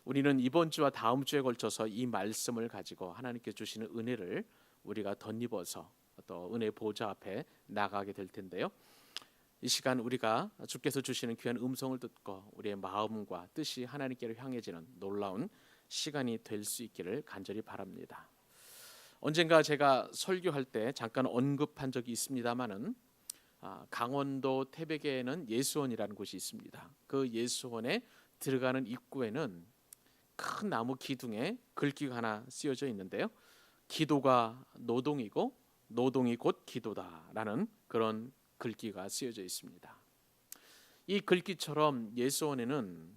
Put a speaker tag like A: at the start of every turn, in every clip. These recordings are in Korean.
A: 우리는 이번 주와 다음 주에 걸쳐서 이 말씀을 가지고 하나님께 주시는 은혜를 우리가 덧입어서 또 은혜 보좌 앞에 나가게 될 텐데요. 이 시간 우리가 주께서 주시는 귀한 음성을 듣고 우리의 마음과 뜻이 하나님께로 향해지는 놀라운 시간이 될 수 있기를 간절히 바랍니다. 언젠가 제가 설교할 때 잠깐 언급한 적이 있습니다마는 강원도 태백에는 예수원이라는 곳이 있습니다. 그 예수원에 들어가는 입구에는 큰 나무 기둥에 글귀가 하나 쓰여져 있는데요. 기도가 노동이고 노동이 곧 기도다라는 그런 글귀가 쓰여져 있습니다. 이 글귀처럼 예수원에는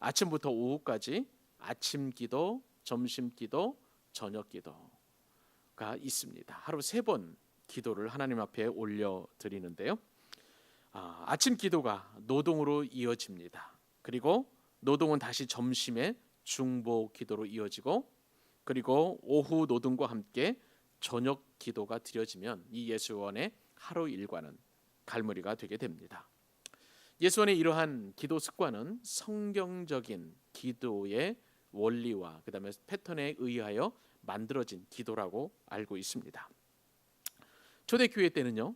A: 아침부터 오후까지 아침 기도, 점심 기도, 저녁 기도가 있습니다. 하루 3번 기도를 하나님 앞에 올려 드리는데요. 아침 기도가 노동으로 이어집니다. 그리고 노동은 다시 점심에 중보 기도로 이어지고, 그리고 오후 노동과 함께 저녁 기도가 드려지면 이 예수원의 하루 일과는 갈무리가 되게 됩니다. 예수원의 이러한 기도 습관은 성경적인 기도의 원리와 그다음에 패턴에 의하여 만들어진 기도라고 알고 있습니다. 초대교회 때는요,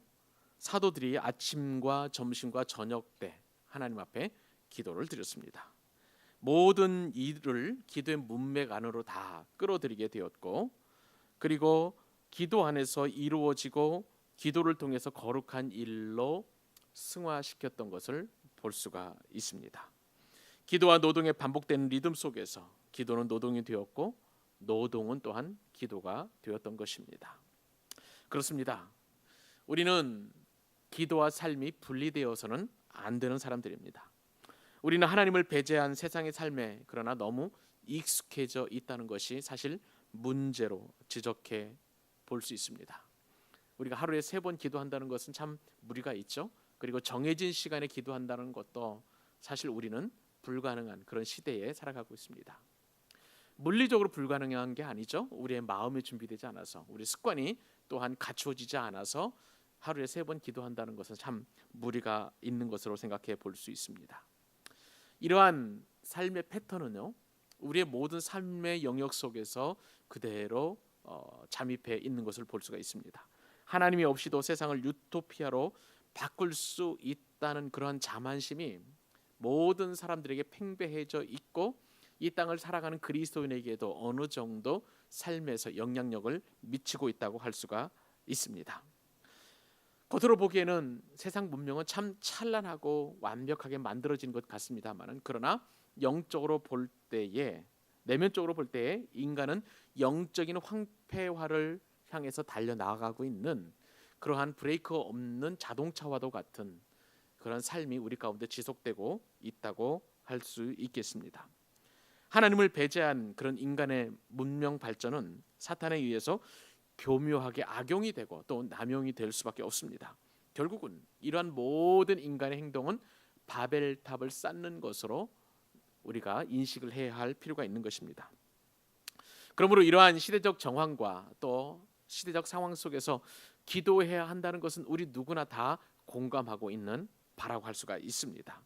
A: 사도들이 아침과 점심과 저녁 때 하나님 앞에 기도를 드렸습니다. 모든 일을 기도의 문맥 안으로 다 끌어들이게 되었고, 그리고 기도 안에서 이루어지고 기도를 통해서 거룩한 일로 승화시켰던 것을 볼 수가 있습니다. 기도와 노동의 반복되는 리듬 속에서 기도는 노동이 되었고 노동은 또한 기도가 되었던 것입니다. 그렇습니다. 우리는 기도와 삶이 분리되어서는 안 되는 사람들입니다. 우리는 하나님을 배제한 세상의 삶에 그러나 너무 익숙해져 있다는 것이 사실 문제로 지적해 볼 수 있습니다. 우리가 하루에 3번 기도한다는 것은 참 무리가 있죠. 그리고 정해진 시간에 기도한다는 것도 사실 우리는 불가능한 그런 시대에 살아가고 있습니다. 물리적으로 불가능한 게 아니죠. 우리의 마음이 준비되지 않아서, 우리 습관이 또한 갖추어지지 않아서 하루에 3번 기도한다는 것은 참 무리가 있는 것으로 생각해 볼 수 있습니다. 이러한 삶의 패턴은요, 우리의 모든 삶의 영역 속에서 그대로 잠입해 있는 것을 볼 수가 있습니다. 하나님이 없이도 세상을 유토피아로 바꿀 수 있다는 그러한 자만심이 모든 사람들에게 팽배해져 있고, 이 땅을 살아가는 그리스도인에게도 어느 정도 삶에서 영향력을 미치고 있다고 할 수가 있습니다. 겉으로 보기에는 세상 문명은 참 찬란하고 완벽하게 만들어진 것 같습니다만, 그러나 영적으로 볼 때에, 내면적으로 볼 때에 인간은 영적인 황폐화를 향해서 달려나가고 있는 그러한 브레이크 없는 자동차와도 같은 그런 삶이 우리 가운데 지속되고 있다고 할 수 있겠습니다. 하나님을 배제한 그런 인간의 문명 발전은 사탄에 의해서 교묘하게 악용이 되고 또 남용이 될 수밖에 없습니다. 결국은 이러한 모든 인간의 행동은 바벨탑을 쌓는 것으로 우리가 인식을 해야 할 필요가 있는 것입니다. 그러므로 이러한 시대적 정황과 또 시대적 상황 속에서 기도해야 한다는 것은 우리 누구나 다 공감하고 있는 바라고 할 수가 있습니다.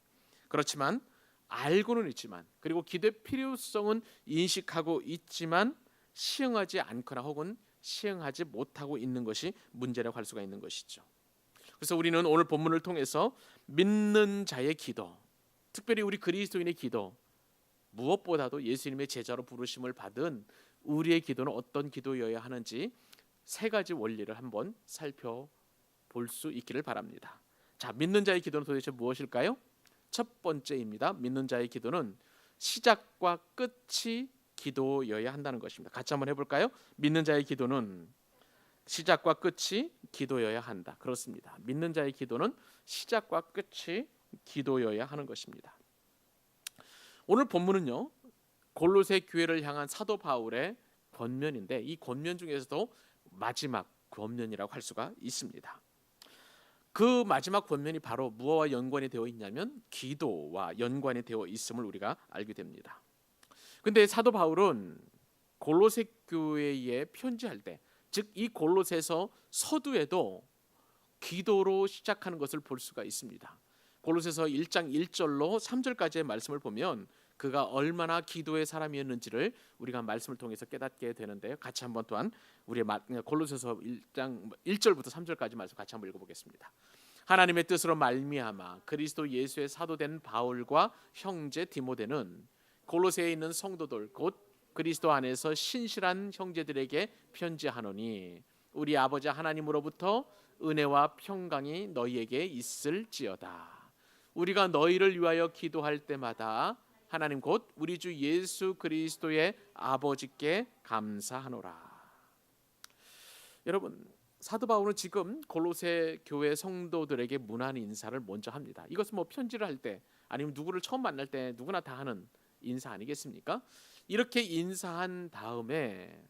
A: 그렇지만 알고는 있지만, 그리고 기도의 필요성은 인식하고 있지만 시행하지 않거나 혹은 시행하지 못하고 있는 것이 문제라고 할 수가 있는 것이죠. 그래서 우리는 오늘 본문을 통해서 믿는 자의 기도, 특별히 우리 그리스도인의 기도, 무엇보다도 예수님의 제자로 부르심을 받은 우리의 기도는 어떤 기도여야 하는지 3가지 원리를 한번 살펴볼 수 있기를 바랍니다. 자, 믿는 자의 기도는 도대체 무엇일까요? 첫 번째입니다. 믿는 자의 기도는 시작과 끝이 기도여야 한다는 것입니다. 같이 한번 해볼까요? 믿는 자의 기도는 시작과 끝이 기도여야 한다. 그렇습니다. 믿는 자의 기도는 시작과 끝이 기도여야 하는 것입니다. 오늘 본문은요, 골로새 교회를 향한 사도 바울의 권면인데, 이 권면 중에서도 마지막 권면이라고 할 수가 있습니다. 그 마지막 권면이 바로 무엇과 연관이 되어 있냐면 기도와 연관이 되어 있음을 우리가 알게 됩니다. 근데 사도 바울은 골로새 교회에 편지할 때, 즉 이 골로새서 서두에도 기도로 시작하는 것을 볼 수가 있습니다. 골로새서 1장 1절로 3절까지의 말씀을 보면 그가 얼마나 기도의 사람이었는지를 우리가 말씀을 통해서 깨닫게 되는데요. 같이 한번 또한 우리 골로새서 1장 1절부터 3절까지 말씀 같이 한번 읽어보겠습니다. 하나님의 뜻으로 말미암아 그리스도 예수의 사도된 바울과 형제 디모데는 골로새에 있는 성도들 곧 그리스도 안에서 신실한 형제들에게 편지하노니 우리 아버지 하나님으로부터 은혜와 평강이 너희에게 있을지어다. 우리가 너희를 위하여 기도할 때마다 하나님 곧 우리 주 예수 그리스도의 아버지께 감사하노라. 여러분, 사도 바울은 지금 골로새 교회 성도들에게 문안 인사를 먼저 합니다. 이것은 뭐 편지를 할 때 아니면 누구를 처음 만날 때 누구나 다 하는 인사 아니겠습니까? 이렇게 인사한 다음에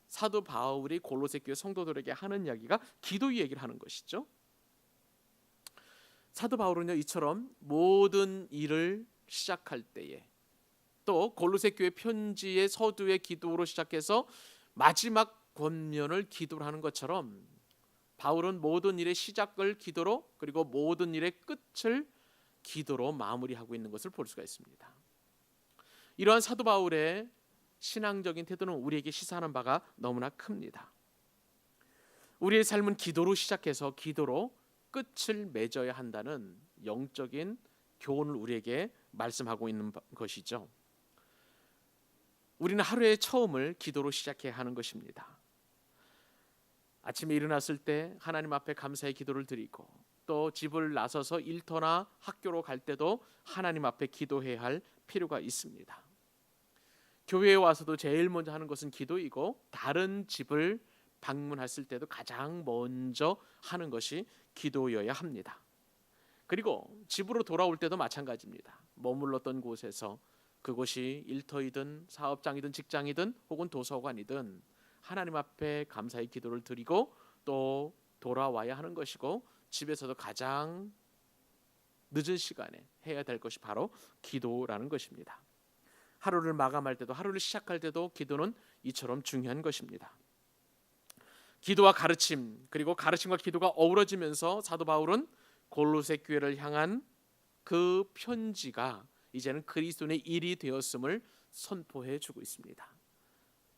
A: 사도 바울이 골로새 교회 성도들에게 하는 이야기가 기도 이야기를 하는 것이죠. 사도 바울은요, 이처럼 모든 일을 시작할 때에 또 골로새 교회 편지의 서두의 기도로 시작해서 마지막 권면을 기도를 하는 것처럼 바울은 모든 일의 시작을 기도로 그리고 모든 일의 끝을 기도로 마무리하고 있는 것을 볼 수가 있습니다. 이러한 사도 바울의 신앙적인 태도는 우리에게 시사하는 바가 너무나 큽니다. 우리의 삶은 기도로 시작해서 기도로 끝을 맺어야 한다는 영적인 교훈을 우리에게 말씀하고 있는 것이죠. 우리는 하루의 처음을 기도로 시작해야 하는 것입니다. 아침에 일어났을 때 하나님 앞에 감사의 기도를 드리고 또 집을 나서서 일터나 학교로 갈 때도 하나님 앞에 기도해야 할 필요가 있습니다. 교회에 와서도 제일 먼저 하는 것은 기도이고 다른 집을 방문했을 때도 가장 먼저 하는 것이 기도여야 합니다. 그리고 집으로 돌아올 때도 마찬가지입니다. 머물렀던 곳에서 그곳이 일터이든 사업장이든 직장이든 혹은 도서관이든 하나님 앞에 감사의 기도를 드리고 또 돌아와야 하는 것이고 집에서도 가장 늦은 시간에 해야 될 것이 바로 기도라는 것입니다. 하루를 마감할 때도 하루를 시작할 때도 기도는 이처럼 중요한 것입니다. 기도와 가르침 그리고 가르침과 기도가 어우러지면서 사도 바울은 골로새 교회를 향한 그 편지가 이제는 그리스도의 일이 되었음을 선포해 주고 있습니다.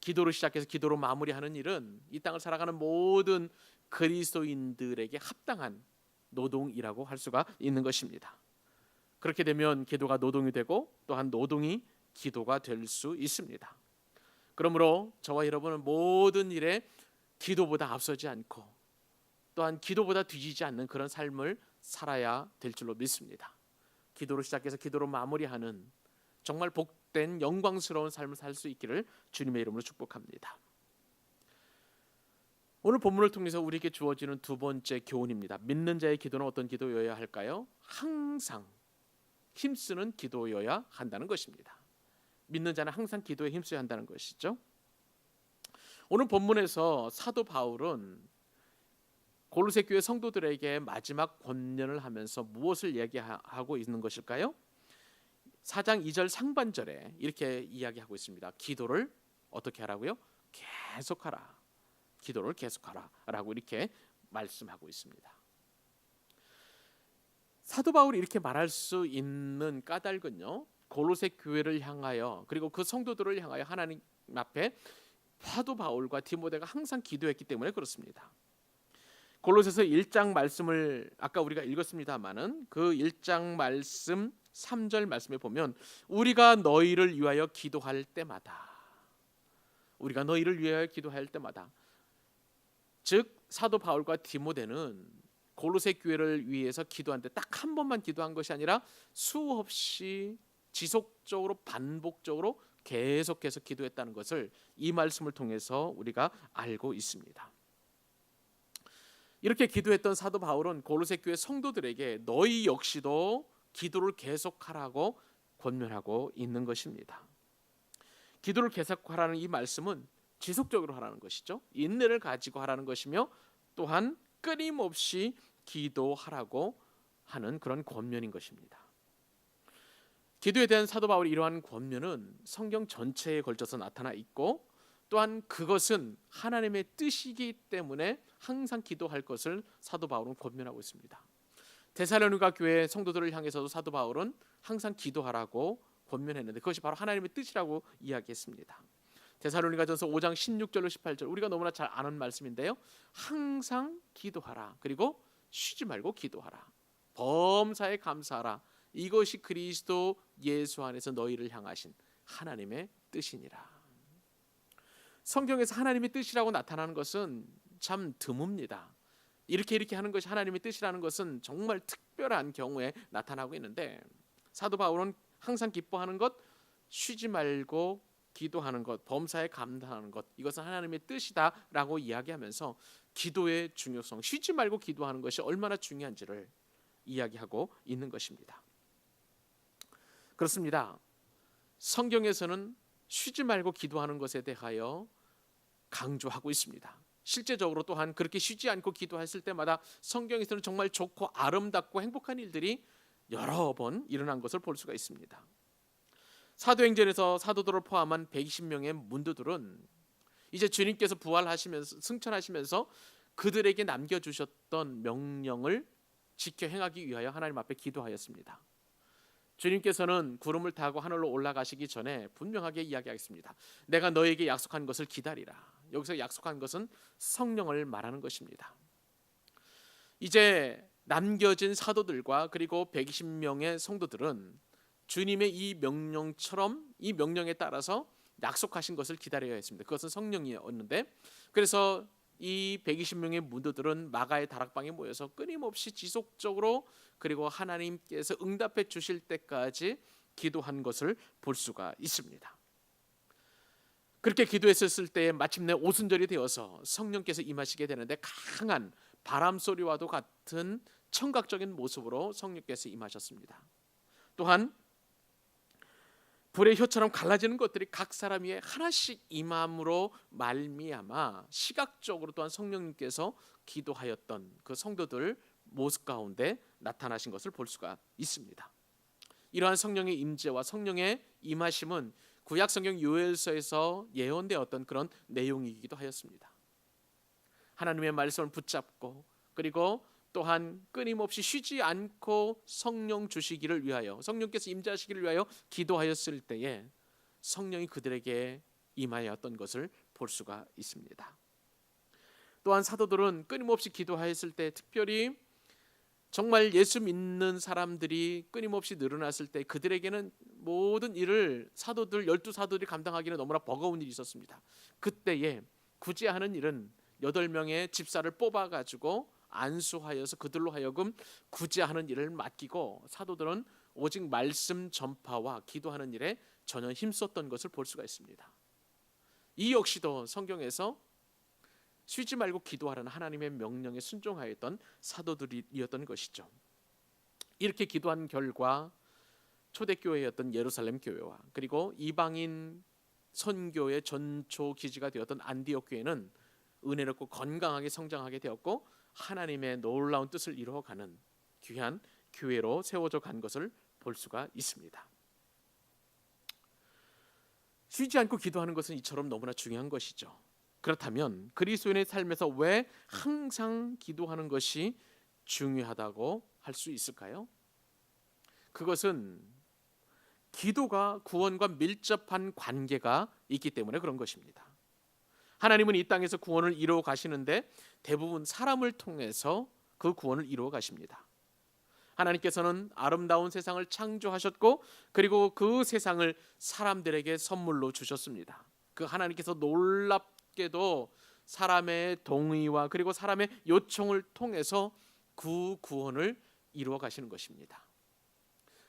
A: 기도로 시작해서 기도로 마무리하는 일은 이 땅을 살아가는 모든 그리스도인들에게 합당한 노동이라고 할 수가 있는 것입니다. 그렇게 되면 기도가 노동이 되고 또한 노동이 기도가 될 수 있습니다. 그러므로 저와 여러분은 모든 일에 기도보다 앞서지 않고 또한 기도보다 뒤지지 않는 그런 삶을 살아야 될 줄로 믿습니다. 기도로 시작해서 기도로 마무리하는 정말 복된 영광스러운 삶을 살 수 있기를 주님의 이름으로 축복합니다. 오늘 본문을 통해서 우리에게 주어지는 두 번째 교훈입니다. 믿는 자의 기도는 어떤 기도여야 할까요? 항상 힘쓰는 기도여야 한다는 것입니다. 믿는 자는 항상 기도에 힘써야 한다는 것이죠. 오늘 본문에서 사도 바울은 골로새 교회 성도들에게 마지막 권면을 하면서 무엇을 얘기하고 있는 것일까요? 4장 2절 상반절에 이렇게 이야기하고 있습니다. 기도를 어떻게 하라고요? 계속하라. 기도를 계속하라 라고 이렇게 말씀하고 있습니다. 사도 바울이 이렇게 말할 수 있는 까닭은요, 골로새 교회를 향하여 그리고 그 성도들을 향하여 하나님 앞에 사도 바울과 디모데가 항상 기도했기 때문에 그렇습니다. 골로새서 1장 말씀을 아까 우리가 읽었습니다마는 그 1장 말씀 3절 말씀에 보면 우리가 너희를 위하여 기도할 때마다 우리가 너희를 위하여 기도할 때마다 즉 사도 바울과 디모데는 골로새 교회를 위해서 기도하는데 딱 한 번만 기도한 것이 아니라 수없이 지속적으로 반복적으로 계속해서 기도했다는 것을 이 말씀을 통해서 우리가 알고 있습니다. 이렇게 기도했던 사도 바울은 골로새 교회 성도들에게 너희 역시도 기도를 계속하라고 권면하고 있는 것입니다. 기도를 계속하라는 이 말씀은 지속적으로 하라는 것이죠. 인내를 가지고 하라는 것이며 또한 끊임없이 기도하라고 하는 그런 권면인 것입니다. 기도에 대한 사도 바울의 이러한 권면은 성경 전체에 걸쳐서 나타나 있고 또한 그것은 하나님의 뜻이기 때문에 항상 기도할 것을 사도 바울은 권면하고 있습니다. 데살로니가 교회 성도들을 향해서도 사도 바울은 항상 기도하라고 권면했는데 그것이 바로 하나님의 뜻이라고 이야기했습니다. 데살로니가전서 5장 16절로 18절 우리가 너무나 잘 아는 말씀인데요. 항상 기도하라. 그리고 쉬지 말고 기도하라. 범사에 감사하라. 이것이 그리스도 예수 안에서 너희를 향하신 하나님의 뜻이니라. 성경에서 하나님의 뜻이라고 나타나는 것은 참 드뭅니다. 이렇게 하는 것이 하나님의 뜻이라는 것은 정말 특별한 경우에 나타나고 있는데 사도 바울은 항상 기뻐하는 것, 쉬지 말고 기도하는 것, 범사에 감사하는 것, 이것은 하나님의 뜻이다라고 이야기하면서 기도의 중요성, 쉬지 말고 기도하는 것이 얼마나 중요한지를 이야기하고 있는 것입니다. 그렇습니다. 성경에서는 쉬지 말고 기도하는 것에 대하여 강조하고 있습니다. 실제적으로 또한 그렇게 쉬지 않고 기도했을 때마다 성경에서는 정말 좋고 아름답고 행복한 일들이 여러 번 일어난 것을 볼 수가 있습니다. 사도행전에서 사도들을 포함한 120명의 문도들은 이제 주님께서 부활하시면서 승천하시면서 그들에게 남겨주셨던 명령을 지켜 행하기 위하여 하나님 앞에 기도하였습니다. 주님께서는 구름을 타고 하늘로 올라가시기 전에 분명하게 이야기하겠습니다. 내가 너에게 약속한 것을 기다리라. 여기서 약속한 것은 성령을 말하는 것입니다. 이제 남겨진 사도들과 그리고 120명의 성도들은 주님의 이 명령처럼 이 명령에 따라서 약속하신 것을 기다려야 했습니다. 그것은 성령이었는데 그래서 이 120명의 문도들은 마가의 다락방에 모여서 끊임없이 지속적으로 그리고 하나님께서 응답해 주실 때까지 기도한 것을 볼 수가 있습니다. 그렇게 기도했을 때에 마침내 오순절이 되어서 성령께서 임하시게 되는데 강한 바람 소리와도 같은 청각적인 모습으로 성령께서 임하셨습니다. 또한 불의 혀처럼 갈라지는 것들이 각 사람 위에 하나씩 임함으로 말미암아 시각적으로 또한 성령님께서 기도하였던 그 성도들 모습 가운데 나타나신 것을 볼 수가 있습니다. 이러한 성령의 임재와 성령의 임하심은 구약 성경 요엘서에서 예언되었던 그런 내용이기도 하였습니다. 하나님의 말씀을 붙잡고 그리고 또한 끊임없이 쉬지 않고 성령 주시기를 위하여 성령께서 임재하시기를 위하여 기도하였을 때에 성령이 그들에게 임하였던 것을 볼 수가 있습니다. 또한 사도들은 끊임없이 기도하였을 때 특별히 정말 예수 믿는 사람들이 끊임없이 늘어났을 때 그들에게는 모든 일을 사도들 12사도들이 감당하기는 너무나 버거운 일이 있었습니다. 그때에 굳이 하는 일은 8명의 집사를 뽑아가지고 안수하여서 그들로 하여금 구제하는 일을 맡기고 사도들은 오직 말씀 전파와 기도하는 일에 전혀 힘썼던 것을 볼 수가 있습니다. 이 역시도 성경에서 쉬지 말고 기도하라는 하나님의 명령에 순종하였던 사도들이었던 것이죠. 이렇게 기도한 결과 초대교회였던 예루살렘 교회와 그리고 이방인 선교의 전초 기지가 되었던 안디옥 교회는 은혜롭고 건강하게 성장하게 되었고 하나님의 놀라운 뜻을 이루어가는 귀한 교회로 세워져 간 것을 볼 수가 있습니다. 쉬지 않고 기도하는 것은 이처럼 너무나 중요한 것이죠. 그렇다면 그리스도인의 삶에서 왜 항상 기도하는 것이 중요하다고 할 수 있을까요? 그것은 기도가 구원과 밀접한 관계가 있기 때문에 그런 것입니다. 하나님은 이 땅에서 구원을 이루어 가시는데 대부분 사람을 통해서 그 구원을 이루어 가십니다. 하나님께서는 아름다운 세상을 창조하셨고 그리고 그 세상을 사람들에게 선물로 주셨습니다. 그 하나님께서 놀랍게도 사람의 동의와 그리고 사람의 요청을 통해서 그 구원을 이루어 가시는 것입니다.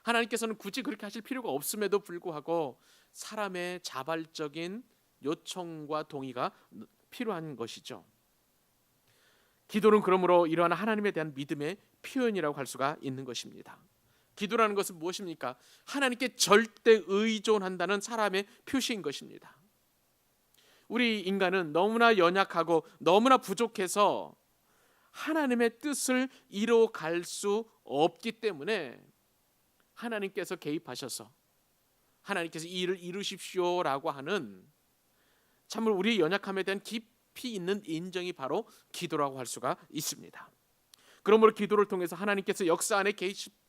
A: 하나님께서는 굳이 그렇게 하실 필요가 없음에도 불구하고 사람의 자발적인 요청과 동의가 필요한 것이죠. 기도는 그러므로 이러한 하나님에 대한 믿음의 표현이라고 할 수가 있는 것입니다. 기도라는 것은 무엇입니까? 하나님께 절대 의존한다는 사람의 표시인 것입니다. 우리 인간은 너무나 연약하고 너무나 부족해서 하나님의 뜻을 이루어갈 수 없기 때문에 하나님께서 개입하셔서 하나님께서 이 일을 이루십시오라고 하는 참으로 우리의 연약함에 대한 깊이 있는 인정이 바로 기도라고 할 수가 있습니다. 그러므로 기도를 통해서 하나님께서 역사 안에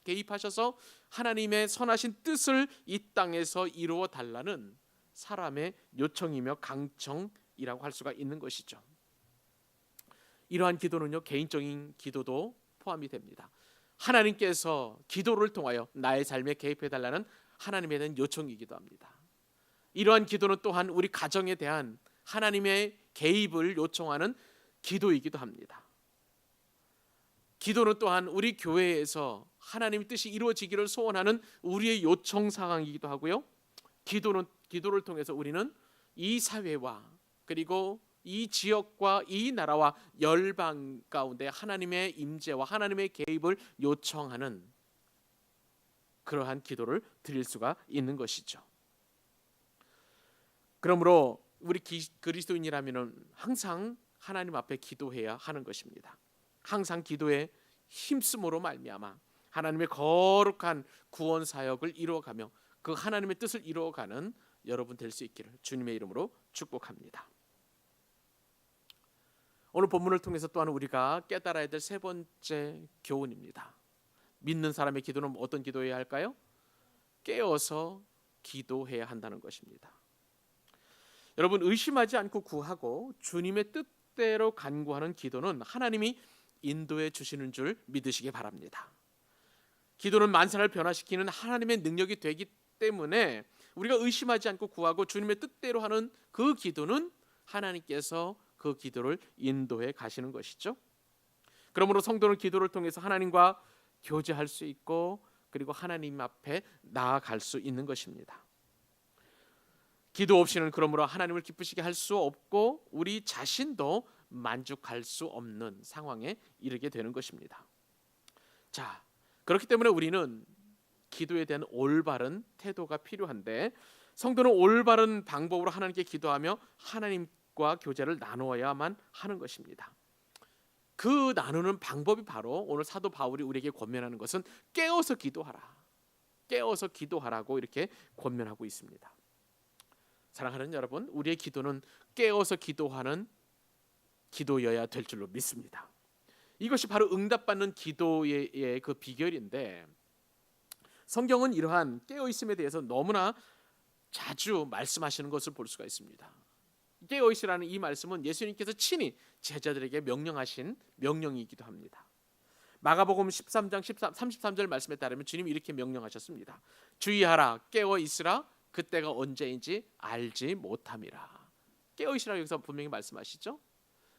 A: 개입하셔서 하나님의 선하신 뜻을 이 땅에서 이루어 달라는 사람의 요청이며 강청이라고 할 수가 있는 것이죠. 이러한 기도는요, 개인적인 기도도 포함이 됩니다. 하나님께서 기도를 통하여 나의 삶에 개입해 달라는 하나님에 대한 요청이기도 합니다. 이러한 기도는 또한 우리 가정에 대한 하나님의 개입을 요청하는 기도이기도 합니다. 기도는 또한 우리 교회에서 하나님의 뜻이 이루어지기를 소원하는 우리의 요청 사항이기도 하고요. 기도를 통해서 우리는 이 사회와 그리고 이 지역과 이 나라와 열방 가운데 하나님의 임재와 하나님의 개입을 요청하는 그러한 기도를 드릴 수가 있는 것이죠. 그러므로 우리 그리스도인이라면 항상 하나님 앞에 기도해야 하는 것입니다. 항상 기도에 힘쓰므로 말미암아 하나님의 거룩한 구원 사역을 이루어가며 그 하나님의 뜻을 이루어가는 여러분 될 수 있기를 주님의 이름으로 축복합니다. 오늘 본문을 통해서 또한 우리가 깨달아야 될 세 번째 교훈입니다. 믿는 사람의 기도는 어떤 기도해야 할까요? 깨어서 기도해야 한다는 것입니다. 여러분, 의심하지 않고 구하고 주님의 뜻대로 간구하는 기도는 하나님이 인도해 주시는 줄 믿으시기 바랍니다. 기도는 만사를 변화시키는 하나님의 능력이 되기 때문에 우리가 의심하지 않고 구하고 주님의 뜻대로 하는 그 기도는 하나님께서 그 기도를 인도해 가시는 것이죠. 그러므로 성도는 기도를 통해서 하나님과 교제할 수 있고 그리고 하나님 앞에 나아갈 수 있는 것입니다. 기도 없이는 그러므로 하나님을 기쁘시게 할 수 없고 우리 자신도 만족할 수 없는 상황에 이르게 되는 것입니다. 자, 그렇기 때문에 우리는 기도에 대한 올바른 태도가 필요한데 성도는 올바른 방법으로 하나님께 기도하며 하나님과 교제를 나누어야만 하는 것입니다. 그 나누는 방법이 바로 오늘 사도 바울이 우리에게 권면하는 것은 깨어서 기도하라. 깨어서 기도하라고 이렇게 권면하고 있습니다. 사랑하는 여러분, 우리의 기도는 깨어서 기도하는 기도여야 될 줄로 믿습니다. 이것이 바로 응답받는 기도의 그 비결인데 성경은 이러한 깨어있음에 대해서 너무나 자주 말씀하시는 것을 볼 수가 있습니다. 깨어있으라는 이 말씀은 예수님께서 친히 제자들에게 명령하신 명령이기도 합니다. 마가복음 13장 33절 말씀에 따르면 주님이 이렇게 명령하셨습니다. 주의하라, 깨어있으라, 그때가 언제인지 알지 못함이라. 깨어있으라 여기서 분명히 말씀하시죠.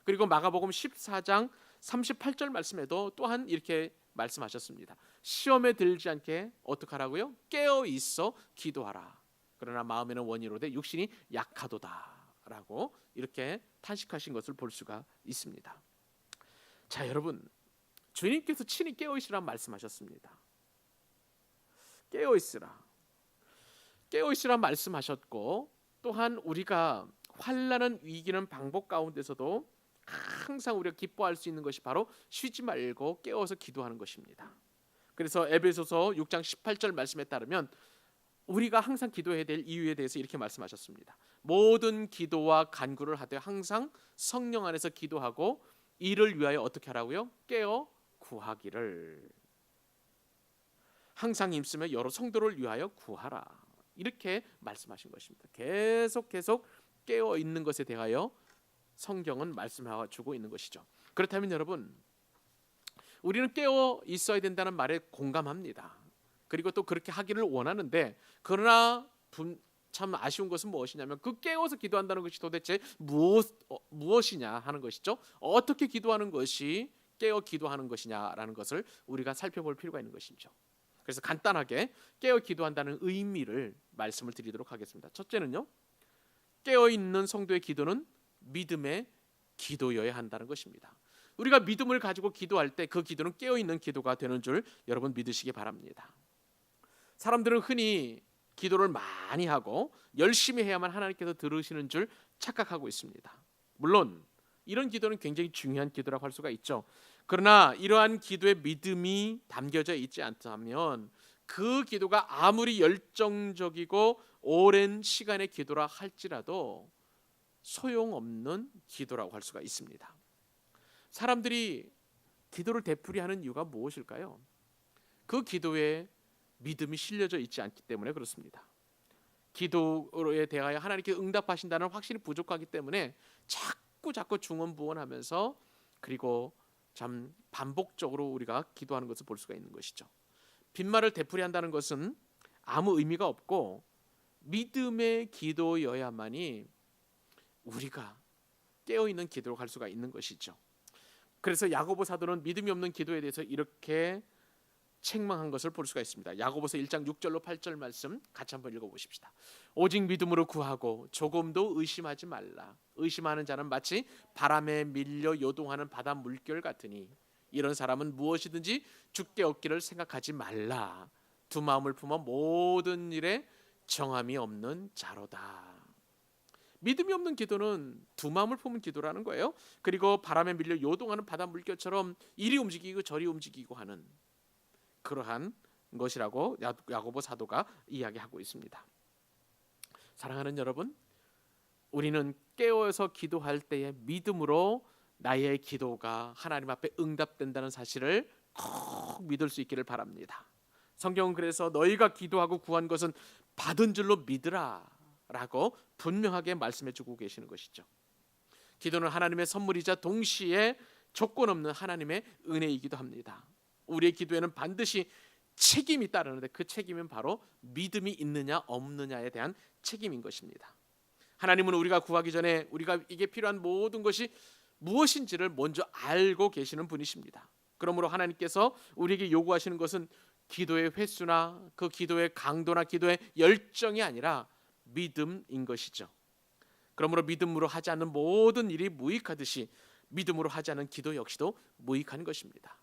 A: 그리고 마가복음 14장 38절 말씀에도 또한 이렇게 말씀하셨습니다. 시험에 들지 않게 어떻게 하라고요? 깨어 있어 기도하라. 그러나 마음에는 원이로되 육신이 약하도다라고 이렇게 탄식하신 것을 볼 수가 있습니다. 자, 여러분, 주님께서 친히 깨어 있으라 말씀하셨습니다. 깨어 있으라. 깨어 있으라 말씀하셨고 또한 우리가 환난은 이기는 방법 가운데서도 항상 우리가 기뻐할 수 있는 것이 바로 쉬지 말고 깨어서 기도하는 것입니다. 그래서 에베소서 6장 18절 말씀에 따르면 우리가 항상 기도해야 될 이유에 대해서 이렇게 말씀하셨습니다. 모든 기도와 간구를 하되 항상 성령 안에서 기도하고 이를 위하여 어떻게 하라고요? 깨어 구하기를. 항상 힘쓰며 여러 성도를 위하여 구하라. 이렇게 말씀하신 것입니다. 계속 깨어 있는 것에 대하여 성경은 말씀하고 주고 있는 것이죠. 그렇다면 여러분, 우리는 깨어 있어야 된다는 말에 공감합니다. 그리고 또 그렇게 하기를 원하는데 그러나 참 아쉬운 것은 무엇이냐면 그 깨어서 기도한다는 것이 도대체 무엇이냐 하는 것이죠. 어떻게 기도하는 것이 깨어 기도하는 것이냐라는 것을 우리가 살펴볼 필요가 있는 것이죠. 그래서 간단하게 깨어 기도한다는 의미를 말씀을 드리도록 하겠습니다. 첫째는요, 깨어 있는 성도의 기도는 믿음의 기도여야 한다는 것입니다. 우리가 믿음을 가지고 기도할 때 그 기도는 깨어 있는 기도가 되는 줄 여러분 믿으시기 바랍니다. 사람들은 흔히 기도를 많이 하고 열심히 해야만 하나님께서 들으시는 줄 착각하고 있습니다. 물론 이런 기도는 굉장히 중요한 기도라고 할 수가 있죠. 그러나 이러한 기도에 믿음이 담겨져 있지 않다면 그 기도가 아무리 열정적이고 오랜 시간의 기도라 할지라도 소용없는 기도라고 할 수가 있습니다. 사람들이 기도를 되풀이하는 이유가 무엇일까요? 그 기도에 믿음이 실려져 있지 않기 때문에 그렇습니다. 기도에 대하여 하나님께 응답하신다는 확신이 부족하기 때문에 자꾸 중언부언하면서 그리고 참 반복적으로 우리가 기도하는 것을 볼 수가 있는 것이죠. 빈말을 되풀이한다는 것은 아무 의미가 없고 믿음의 기도여야만이 우리가 깨어있는 기도로 갈 수가 있는 것이죠. 그래서 야고보 사도는 믿음이 없는 기도에 대해서 이렇게 책망한 것을 볼 수가 있습니다. 야고보서 1장 6절로 8절 말씀 같이 한번 읽어보십시다. 오직 믿음으로 구하고 조금도 의심하지 말라. 의심하는 자는 마치 바람에 밀려 요동하는 바다 물결 같으니 이런 사람은 무엇이든지 주께 얻기를 생각하지 말라. 두 마음을 품어 모든 일에 정함이 없는 자로다. 믿음이 없는 기도는 두 마음을 품은 기도라는 거예요. 그리고 바람에 밀려 요동하는 바다 물결처럼 이리 움직이고 저리 움직이고 하는 그러한 것이라고 야고보 사도가 이야기하고 있습니다. 사랑하는 여러분, 우리는 깨어서 기도할 때에 믿음으로 나의 기도가 하나님 앞에 응답된다는 사실을 꼭 믿을 수 있기를 바랍니다. 성경은 그래서 너희가 기도하고 구한 것은 받은 줄로 믿으라 라고 분명하게 말씀해주고 계시는 것이죠. 기도는 하나님의 선물이자 동시에 조건 없는 하나님의 은혜이기도 합니다. 우리의 기도에는 반드시 책임이 따르는데 그 책임은 바로 믿음이 있느냐 없느냐에 대한 책임인 것입니다. 하나님은 우리가 구하기 전에 우리가 이게 필요한 모든 것이 무엇인지를 먼저 알고 계시는 분이십니다. 그러므로 하나님께서 우리에게 요구하시는 것은 기도의 횟수나 그 기도의 강도나 기도의 열정이 아니라 믿음인 것이죠. 그러므로 믿음으로 하지 않는 모든 일이 무익하듯이 믿음으로 하지 않는 기도 역시도 무익한 것입니다.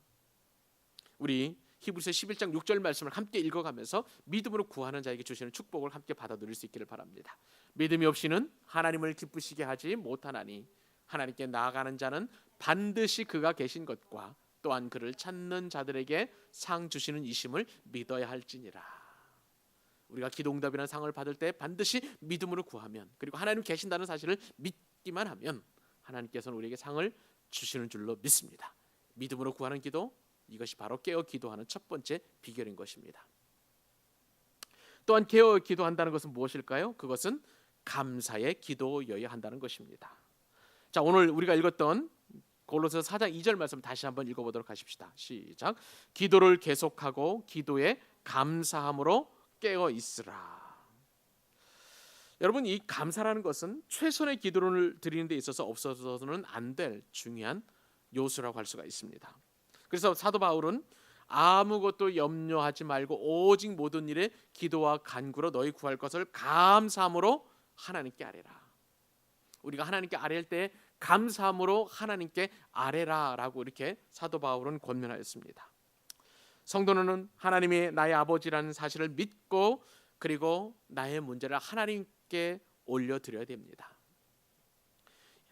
A: 우리 히브리서 11장 6절 말씀을 함께 읽어가면서 믿음으로 구하는 자에게 주시는 축복을 함께 받아 누릴 수 있기를 바랍니다. 믿음이 없이는 하나님을 기쁘시게 하지 못하나니 하나님께 나아가는 자는 반드시 그가 계신 것과 또한 그를 찾는 자들에게 상 주시는 이심을 믿어야 할지니라. 우리가 기도 응답이라는 상을 받을 때 반드시 믿음으로 구하면 그리고 하나님 계신다는 사실을 믿기만 하면 하나님께서는 우리에게 상을 주시는 줄로 믿습니다. 믿음으로 구하는 기도, 이것이 바로 깨어 기도하는 첫 번째 비결인 것입니다. 또한 깨어 기도한다는 것은 무엇일까요? 그것은 감사의 기도여야 한다는 것입니다. 자, 오늘 우리가 읽었던 골로새서 4장 2절 말씀 다시 한번 읽어보도록 하십시다. 시작. 기도를 계속하고 기도에 감사함으로 깨어 있으라. 여러분, 이 감사라는 것은 최선의 기도를 드리는 데 있어서 없어서는 안 될 중요한 요소라고 할 수가 있습니다. 그래서 사도 바울은 아무것도 염려하지 말고 오직 모든 일에 기도와 간구로 너희 구할 것을 감사함으로 하나님께 아뢰라. 우리가 하나님께 아뢰할 때 감사함으로 하나님께 아뢰라라고 이렇게 사도 바울은 권면하였습니다. 성도는 하나님이 나의 아버지라는 사실을 믿고 그리고 나의 문제를 하나님께 올려드려야 됩니다.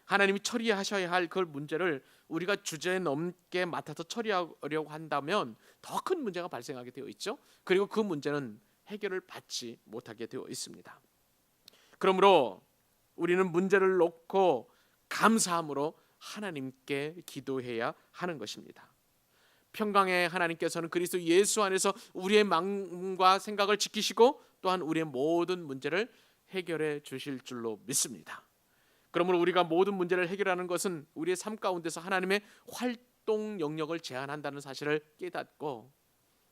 A: 하나님이 처리하셔야 할 그 문제를 우리가 주제넘게 맡아서 처리하려고 한다면 더 큰 문제가 발생하게 되어 있죠. 그리고 그 문제는 해결을 받지 못하게 되어 있습니다. 그러므로 우리는 문제를 놓고 감사함으로 하나님께 기도해야 하는 것입니다. 평강의 하나님께서는 그리스도 예수 안에서 우리의 마음과 생각을 지키시고 또한 우리의 모든 문제를 해결해 주실 줄로 믿습니다. 그러므로 우리가 모든 문제를 해결하는 것은 우리의 삶 가운데서 하나님의 활동 영역을 제한한다는 사실을 깨닫고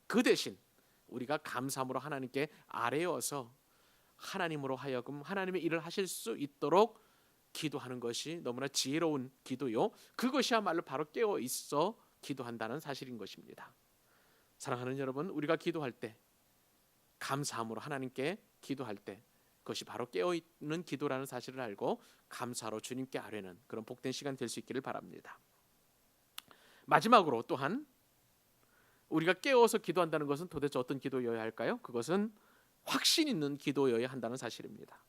A: 그 대신 우리가 감사함으로 하나님께 아뢰어서 하나님으로 하여금 하나님의 일을 하실 수 있도록 기도하는 것이 너무나 지혜로운 기도요. 그것이야말로 바로 깨어 있어 기도한다는 사실인 것입니다. 사랑하는 여러분, 우리가 기도할 때 감사함으로 하나님께 기도할 때 그것이 바로 깨어있는 기도라는 사실을 알고 감사로 주님께 아뢰는 그런 복된 시간 될 수 있기를 바랍니다. 마지막으로 또한 우리가 깨어서 기도한다는 것은 도대체 어떤 기도여야 할까요? 그것은 확신 있는 기도여야 한다는 사실입니다.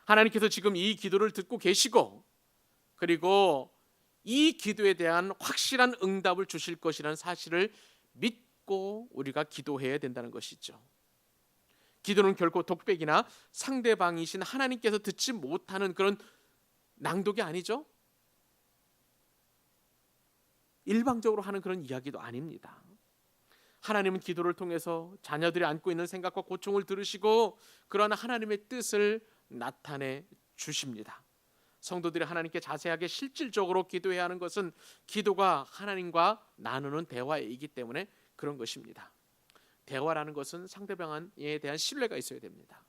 A: 하나님께서 지금 이 기도를 듣고 계시고 그리고 이 기도에 대한 확실한 응답을 주실 것이라는 사실을 믿고 우리가 기도해야 된다는 것이죠. 기도는 결코 독백이나 상대방이신 하나님께서 듣지 못하는 그런 낭독이 아니죠. 일방적으로 하는 그런 이야기도 아닙니다. 하나님은 기도를 통해서 자녀들이 안고 있는 생각과 고충을 들으시고 그러한 하나님의 뜻을 나타내 주십니다. 성도들이 하나님께 자세하게 실질적으로 기도해야 하는 것은 기도가 하나님과 나누는 대화이기 때문에 그런 것입니다. 대화라는 것은 상대방에 대한 신뢰가 있어야 됩니다.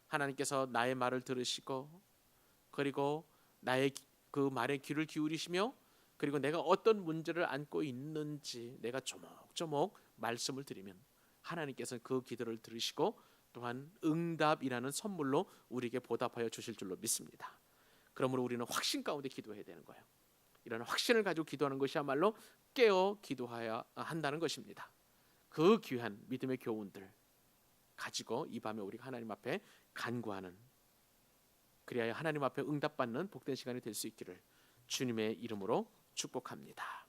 A: 하나님께서 나의 말을 들으시고 그리고 나의 그 말에 귀를 기울이시며 그리고 내가 어떤 문제를 안고 있는지 내가 조목조목 말씀을 드리면 하나님께서는 그 기도를 들으시고 또한 응답이라는 선물로 우리에게 보답하여 주실 줄로 믿습니다. 그러므로 우리는 확신 가운데 기도해야 되는 거예요. 이런 확신을 가지고 기도하는 것이야말로 깨어 기도해야 한다는 것입니다. 그 귀한 믿음의 교훈들 가지고 이 밤에 우리가 하나님 앞에 간구하는, 그리하여 하나님 앞에 응답받는 복된 시간이 될 수 있기를 주님의 이름으로 축복합니다.